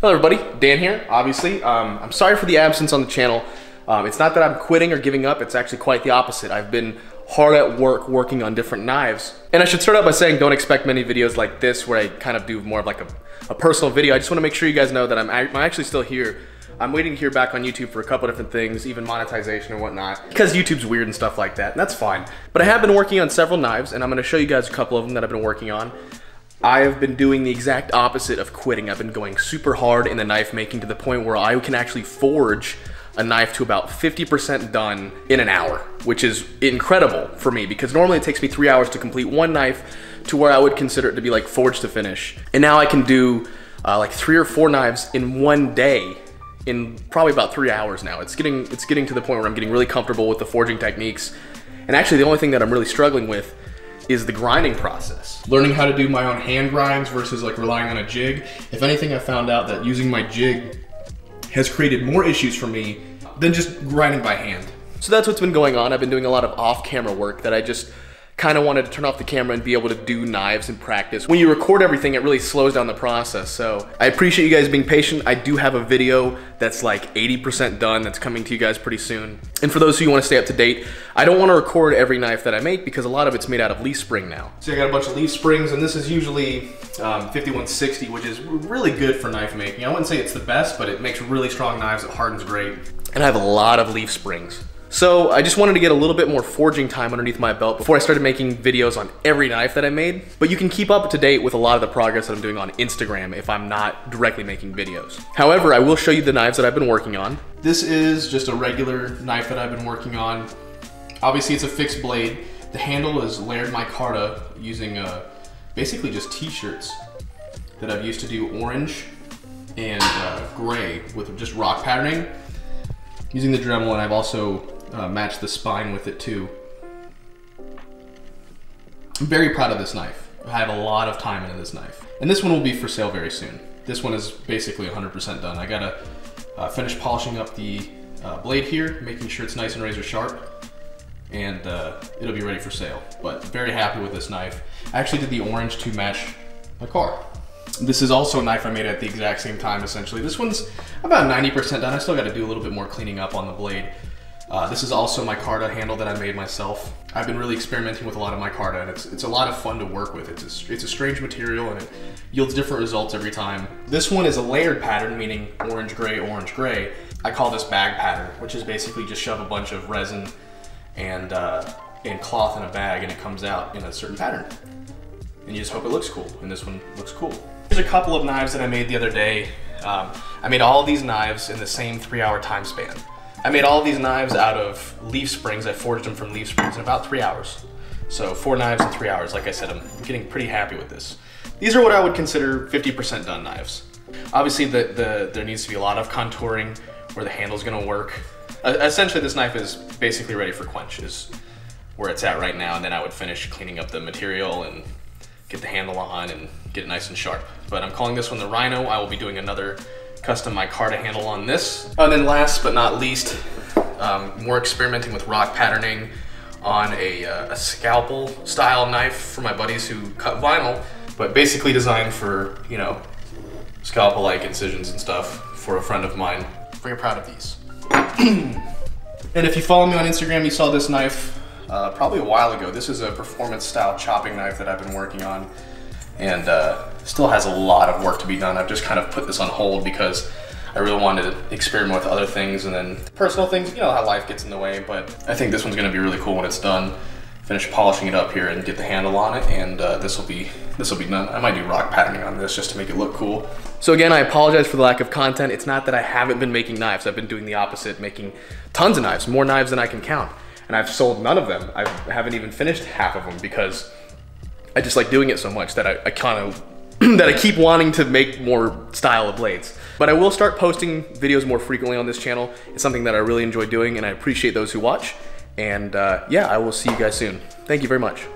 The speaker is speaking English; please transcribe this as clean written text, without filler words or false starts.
Hello everybody, Dan here, obviously. I'm sorry for the absence on the channel. It's not that I'm quitting or giving up, it's actually quite the opposite. I've been hard at work working on different knives. And I should start out by saying don't expect many videos like this where I kind of do more of like a personal video. I just want to make sure you guys know that I'm actually still here. I'm waiting to hear back on YouTube for a couple different things, even monetization and whatnot, because YouTube's weird and stuff like that, and that's fine. But I have been working on several knives, and I'm gonna show you guys a couple of them that I've been working on. I have been doing the exact opposite of quitting. I've been going super hard in the knife making to the point where I can actually forge a knife to about 50% done in an hour, which is incredible for me because normally it takes me 3 hours to complete one knife to where I would consider it to be like forged to finish. And now I can do like 3 or 4 knives in one day in probably about 3 hours now. It's getting to the point where I'm getting really comfortable with the forging techniques. And actually the only thing that I'm really struggling with is the grinding process. Learning how to do my own hand grinds versus like relying on a jig. If anything, I found out that using my jig has created more issues for me than just grinding by hand. So that's what's been going on. I've been doing a lot of off-camera work that I just kind of wanted to turn off the camera and be able to do knives and practice. When you record everything, it really slows down the process. So I appreciate you guys being patient. I do have a video that's like 80% done that's coming to you guys pretty soon. And for those of you who want to stay up to date, I don't want to record every knife that I make because a lot of it's made out of leaf spring now. So I got a bunch of leaf springs, and this is usually 5160, which is really good for knife making. I wouldn't say it's the best, but it makes really strong knives. It hardens great. And I have a lot of leaf springs. So I just wanted to get a little bit more forging time underneath my belt before I started making videos on every knife that I made. But you can keep up to date with a lot of the progress that I'm doing on Instagram if I'm not directly making videos. However, I will show you the knives that I've been working on. This is just a regular knife that I've been working on. Obviously it's a fixed blade. The handle is layered micarta using basically just t-shirts that I've used to do orange and gray with just rock patterning. Using the Dremel, and I've also matched the spine with it too. I'm very proud of this knife. I have a lot of time into this knife. And this one will be for sale very soon. This one is basically 100% done. I gotta finish polishing up the blade here, making sure it's nice and razor sharp, and it'll be ready for sale. But very happy with this knife. I actually did the orange to match my car. This is also a knife I made at the exact same time, essentially. This one's about 90% done. I still got to do a little bit more cleaning up on the blade. This is also my micarta handle that I made myself. I've been really experimenting with a lot of micarta, and it's a lot of fun to work with. It's a strange material, and it yields different results every time. This one is a layered pattern, meaning orange, gray, orange, gray. I call this bag pattern, which is basically just shove a bunch of resin and cloth in a bag, and it comes out in a certain pattern. And you just hope it looks cool, and this one looks cool. Here's a couple of knives that I made the other day. I made all of these knives in the same 3-hour time span. I made all of these knives out of leaf springs. I forged them from leaf springs in about 3 hours. So 4 knives in 3 hours. Like I said, I'm getting pretty happy with this. These are what I would consider 50% done knives. Obviously, there needs to be a lot of contouring where the handle's gonna work. Essentially, this knife is basically ready for quench, is where it's at right now, and then I would finish cleaning up the material and get the handle on and get it nice and sharp. But I'm calling this one the Rhino. I will be doing another custom micarta handle on this. And then last but not least, more experimenting with rock patterning on a scalpel style knife for my buddies who cut vinyl, but basically designed for, you know, scalpel-like incisions and stuff for a friend of mine. Very proud of these. And if you follow me on Instagram, you saw this knife probably a while ago. This is a performance style chopping knife that I've been working on, and still has a lot of work to be done. I've just kind of put this on hold because I really wanted to experiment with other things and then personal things, you know how life gets in the way, but I think this one's gonna be really cool when it's done. Finish polishing it up here and get the handle on it, and this will be done. I might do rock patterning on this just to make it look cool. So again, I apologize for the lack of content. It's not that I haven't been making knives. I've been doing the opposite, making tons of knives, more knives than I can count. And I've sold none of them. I haven't even finished half of them because I just like doing it so much that I kind of, that I keep wanting to make more style of blades. But I will start posting videos more frequently on this channel. It's something that I really enjoy doing, and I appreciate those who watch. And yeah, I will see you guys soon. Thank you very much.